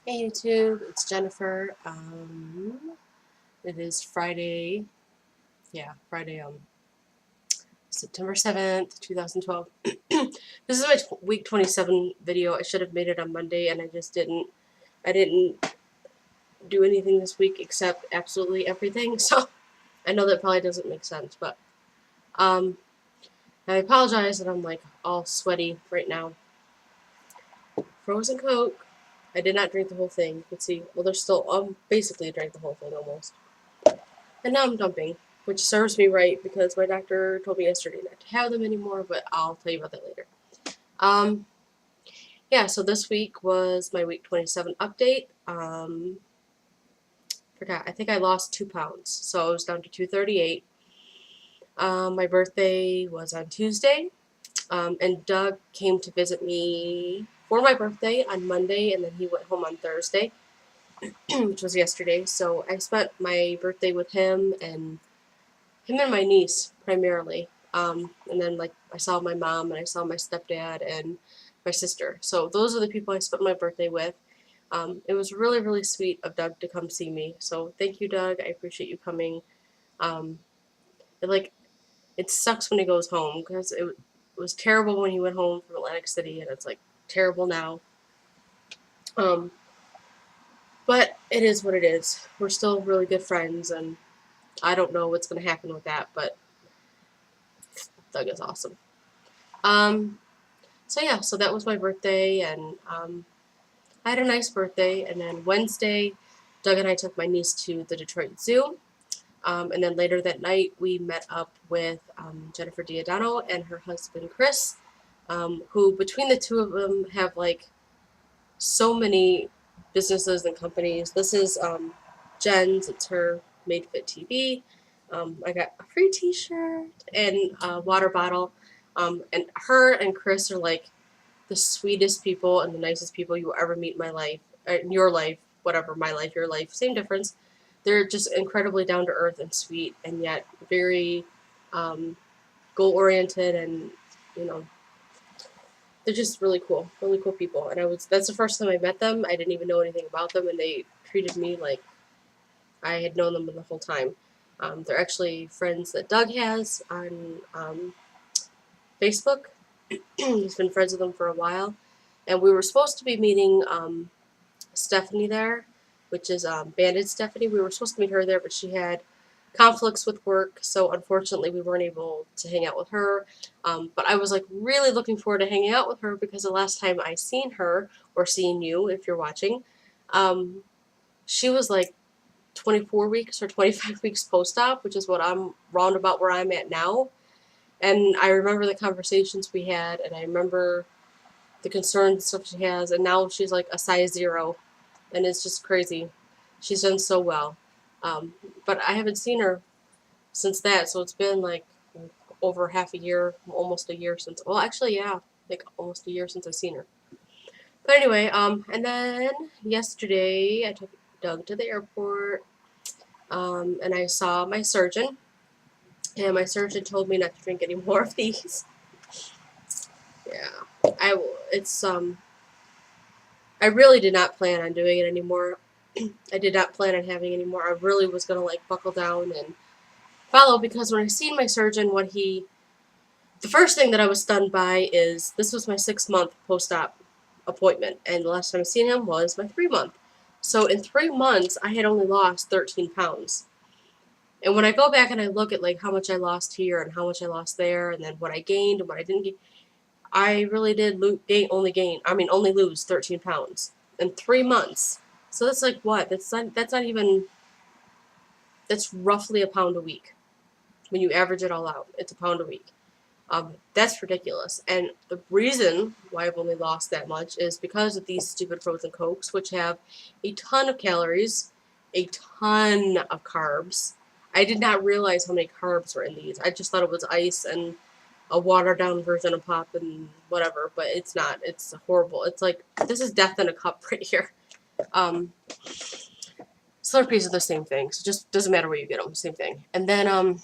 Hey YouTube, it's Jennifer. It is Friday, Friday, September 7th, 2012. This is my week 27 video. I should have made it on Monday and I just didn't. I didn't do anything this week except absolutely everything, so I know that probably doesn't make sense, but um, I apologize that I'm like all sweaty right now. Frozen Coke. I did not drink the whole thing. You can see, well, there's still, basically drank the whole thing almost. And now I'm dumping, which serves me right because my doctor told me yesterday not to have them anymore, but I'll tell you about that later. Um, yeah, so this week was my week 27 update. Forgot, I think I lost 2 pounds, so I was down to 238. My birthday was on Tuesday, and Doug came to visit me for my birthday on Monday, and then he went home on Thursday, which was yesterday. So I spent my birthday with him and my niece primarily. And then like I saw my mom and I saw my stepdad and my sister. So those are the people I spent my birthday with. It was really, really sweet of Doug to come see me. So thank you, Doug. I appreciate you coming. Um, it, like it sucks when he goes home because it was terrible when he went home from Atlantic City, and it's like terrible now. Um, but it is what it is. We're still really good friends, and I don't know what's going to happen with that. But Doug is awesome. Um, So yeah, so that was my birthday, and I had a nice birthday. And then Wednesday, Doug and I took my niece to the Detroit Zoo. And then later that night, we met up with Jennifer Diodano and her husband Chris, who between the two of them have like so many businesses and companies. This is Jen's; it's her Made Fit TV. I got a free T-shirt and a water bottle. And her and Chris are like the sweetest people and the nicest people you will ever meet in my life, in your life, whatever, my life, your life, same difference. They're just incredibly down to earth and sweet, and yet very goal oriented, and you know, they're just really cool people. And that's the first time I met them. I didn't even know anything about them, and they treated me like I had known them the whole time. They're actually friends that Doug has on Facebook. He's been friends with them for a while, and we were supposed to be meeting Stephanie there, which is Bandit Stephanie. We were supposed to meet her there, but she had conflicts with work, so unfortunately we weren't able to hang out with her. But I was like really looking forward to hanging out with her because the last time I seen her, or seen you if you're watching, um, she was like 24 weeks or 25 weeks post-op, which is what I'm roundabout where I'm at now. And I remember the conversations we had, and I remember the concerns and stuff she has, and now she's like a size 0, and it's just crazy. She's done so well. But I haven't seen her since that, so it's been like over half a year, almost a year since. Well, actually, yeah, like almost a year since I've seen her. But anyway, and then yesterday I took Doug to the airport, and I saw my surgeon, and my surgeon told me not to drink any more of these. Yeah, I will. It's I really did not plan on doing it anymore. I did not plan on having any more. I really was gonna like buckle down and follow, because when I seen my surgeon, the first thing that I was stunned by is this was my 6-month post-op appointment, and the last time I seen him was my 3-month. So in 3 months, I had only lost 13 pounds. And when I go back and I look at like how much I lost here and how much I lost there, and then what I gained and what I didn't gain, I really did only lose 13 pounds in 3 months. So that's like what? That's not even, that's roughly a pound a week. When you average it all out, it's a pound a week. That's ridiculous. And the reason why I've only lost that much is because of these stupid frozen Cokes, which have a ton of calories, a ton of carbs. I did not realize how many carbs were in these. I just thought it was ice and a watered down version of pop and whatever, but it's not. It's horrible. It's like, this is death in a cup right here. Slurpees are the same thing, so just doesn't matter where you get them, same thing. And then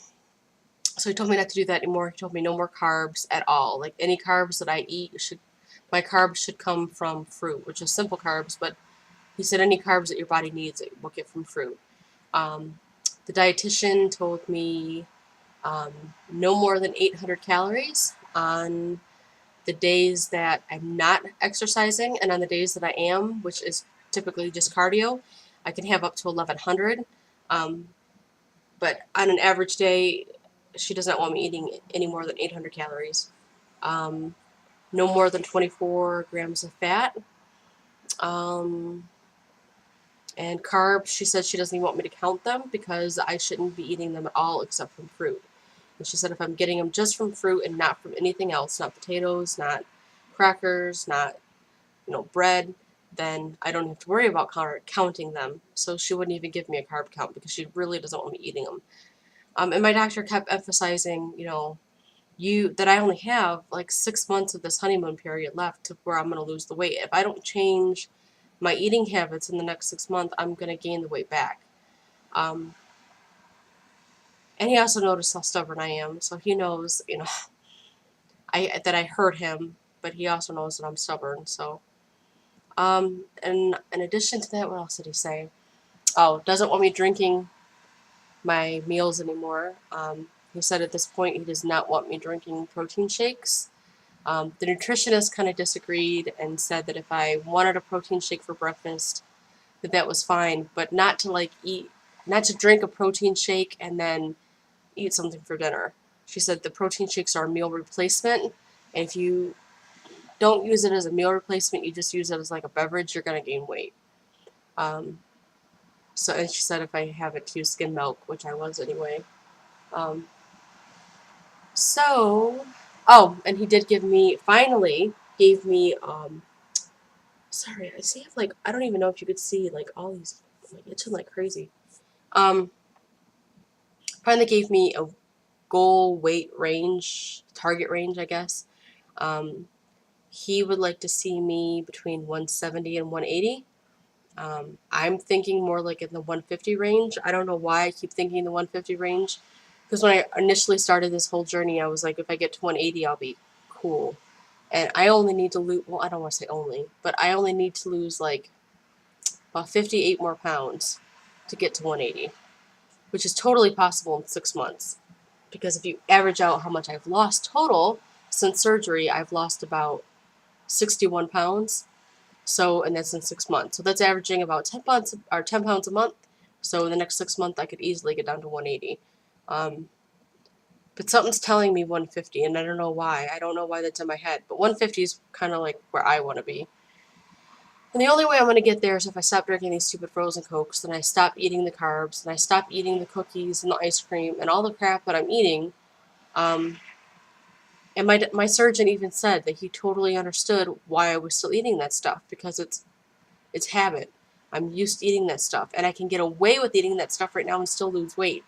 so he told me not to do that anymore. He told me no more carbs at all. Like any carbs that I eat my carbs should come from fruit, which is simple carbs, but He said any carbs that your body needs, it will get from fruit. Um, the dietitian told me no more than 800 calories on the days that I'm not exercising, and on the days that I am, which is typically just cardio, I can have up to 1100. Um, but on an average day, she does not want me eating any more than 800 calories. Um, no more than 24 grams of fat. Um, and carbs, she said she doesn't even want me to count them because I shouldn't be eating them at all except from fruit. And she said if I'm getting them just from fruit and not from anything else, not potatoes, not crackers, not bread, then I don't have to worry about counting them. So she wouldn't even give me a carb count because she really doesn't want me eating them. And my doctor kept emphasizing, that I only have like 6 months of this honeymoon period left to where I'm going to lose the weight. If I don't change my eating habits in the next 6 months, I'm going to gain the weight back. Um, and he also noticed how stubborn I am, so he knows, that I hurt him, but he also knows that I'm stubborn. So, and in addition to that, what else did he say? Oh, doesn't want me drinking my meals anymore. He said at this point he does not want me drinking protein shakes. The nutritionist kind of disagreed and said that if I wanted a protein shake for breakfast, that was fine, but not to not to drink a protein shake and then eat something for dinner. She said the protein shakes are a meal replacement, and if you don't use it as a meal replacement, you just use it as like a beverage, you're going to gain weight. Um, and she said if I have it to use skim milk, which I was anyway. Um, so, oh, and he did finally gave me, sorry, I see, like, I don't even know if you could see, like, all these, like, itching like crazy. Um, Finally gave me a goal weight range, target range, I guess. Um, he would like to see me between 170 and 180. I'm thinking more like in the 150 range. I don't know why I keep thinking the 150 range. Because when I initially started this whole journey, I was like, if I get to 180, I'll be cool. And I only need to lose, well, I don't want to say only, but I only need to lose like about 58 more pounds to get to 180, which is totally possible in 6 months. Because if you average out how much I've lost total since surgery, I've lost about 61 pounds. So, and that's in 6 months. So that's averaging about 10 pounds or 10 pounds a month. So in the next 6 months, I could easily get down to 180. But something's telling me 150, and I don't know why. I don't know why that's in my head. But 150 is kind of like where I want to be. And the only way I'm going to get there is if I stop drinking these stupid frozen Cokes, and I stop eating the carbs, and I stop eating the cookies and the ice cream and all the crap that I'm eating. And my surgeon even said that he totally understood why I was still eating that stuff, because it's habit. I'm used to eating that stuff, and I can get away with eating that stuff right now and still lose weight.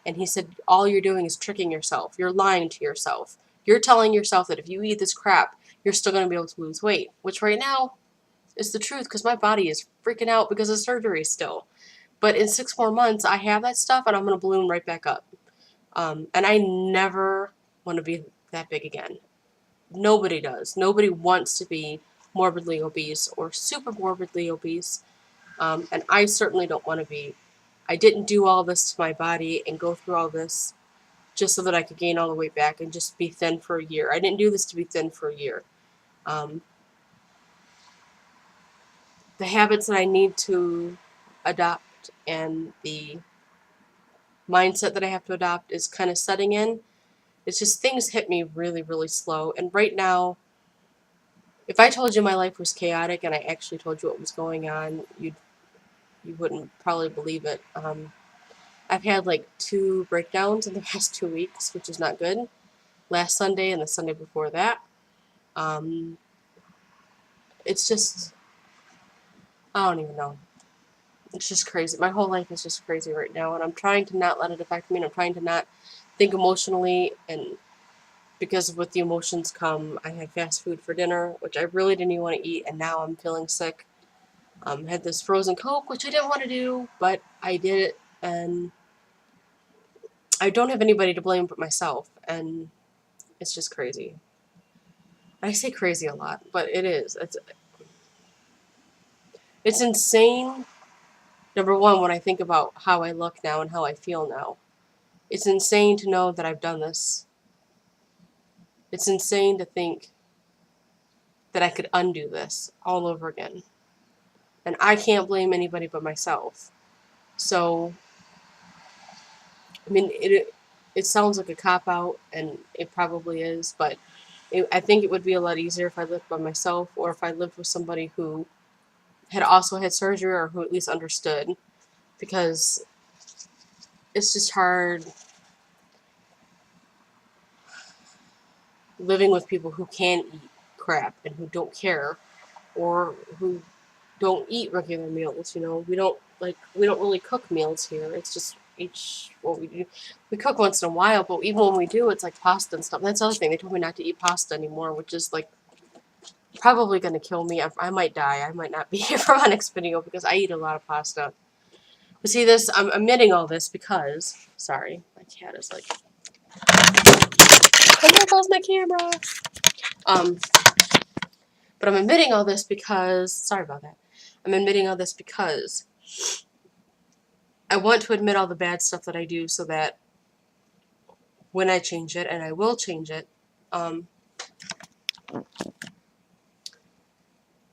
And he said, all you're doing is tricking yourself. You're lying to yourself. You're telling yourself that if you eat this crap, you're still going to be able to lose weight, which right now is the truth because my body is freaking out because of surgery still. But in 6 more months, I have that stuff, and I'm going to balloon right back up. And I never want to be that big again. Nobody does. Nobody wants to be morbidly obese or super morbidly obese. And I certainly don't want to be. I didn't do all this to my body and go through all this just so that I could gain all the weight back and just be thin for a year. I didn't do this to be thin for a year. Um, the habits that I need to adopt and the mindset that I have to adopt is kind of setting in. It's just things hit me really, really slow. And right now, if I told you my life was chaotic and I actually told you what was going on, you wouldn't probably believe it. I've had like 2 breakdowns in the past 2 weeks, which is not good. Last Sunday and the Sunday before that. Um, it's just, I don't even know. It's just crazy. My whole life is just crazy right now, and I'm trying to not let it affect me, and I'm trying to not think emotionally, and because with the emotions come, I had fast food for dinner, which I really didn't even want to eat, and now I'm feeling sick. Had this frozen Coke, which I didn't want to do, but I did it, and I don't have anybody to blame but myself, and it's just crazy. I say crazy a lot, but it is. It's insane, number one, when I think about how I look now and how I feel now. It's insane to know that I've done this. It's insane to think that I could undo this all over again. And I can't blame anybody but myself. So, I mean, it sounds like a cop-out, and it probably is, but I think it would be a lot easier if I lived by myself, or if I lived with somebody who had also had surgery, or who at least understood, because it's just hard living with people who can eat crap and who don't care, or who don't eat regular meals. You know, we don't really cook meals here. It's just what we do. We cook once in a while, but even when we do, it's like pasta and stuff. That's the other thing. They told me not to eat pasta anymore, which is like probably gonna kill me. I might die. I might not be here for my next video because I eat a lot of pasta. But see this, I'm admitting all this because, sorry, my cat is like, oh, there goes my camera. But I'm admitting all this because, sorry about that. I'm admitting all this because I want to admit all the bad stuff that I do so that when I change it, and I will change it,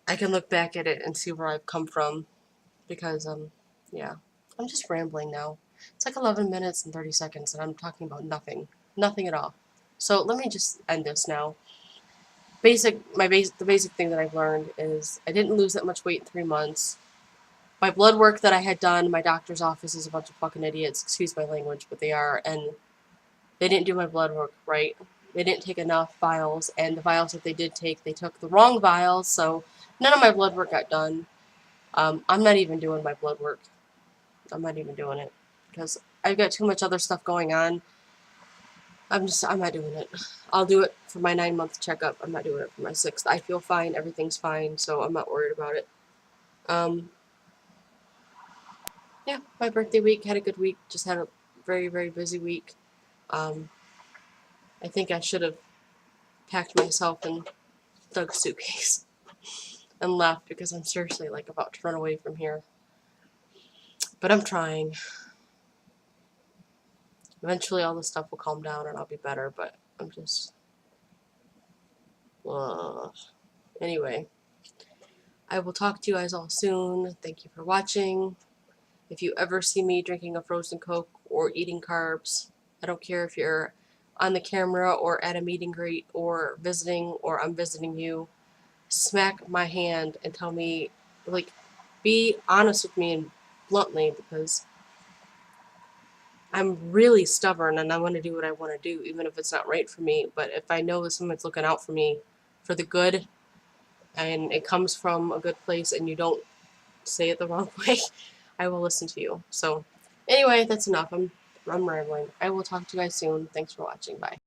I can look back at it and see where I've come from. Because, yeah, I'm just rambling now. It's like 11 minutes and 30 seconds and I'm talking about nothing. Nothing at all. So let me just end this now. The basic thing that I've learned is I didn't lose that much weight in 3 months. My blood work that I had done, my doctor's office is a bunch of fucking idiots, excuse my language, but they are, and they didn't do my blood work right. They didn't take enough vials, and the vials that they did take, they took the wrong vials, so none of my blood work got done. I'm not even doing my blood work. I'm not even doing it because I've got too much other stuff going on. I'm not doing it. I'll do it for my 9-month checkup. I'm not doing it for my 6th. I feel fine. Everything's fine, so I'm not worried about it. Yeah, my birthday week, had a good week. Just had a very, very busy week. I think I should have packed myself in Doug's suitcase and left because I'm seriously like about to run away from here. But I'm trying. Eventually all this stuff will calm down and I'll be better, but I'm just... Anyway, I will talk to you guys all soon. Thank you for watching. If you ever see me drinking a frozen Coke or eating carbs, I don't care if you're on the camera or at a meet and greet or visiting or I'm visiting you, smack my hand and tell me, like, be honest with me and bluntly, because I'm really stubborn and I want to do what I want to do, even if it's not right for me. But if I know that someone's looking out for me for the good and it comes from a good place and you don't say it the wrong way, I will listen to you. So anyway, that's enough. I'm rambling. I will talk to you guys soon. Thanks for watching. Bye.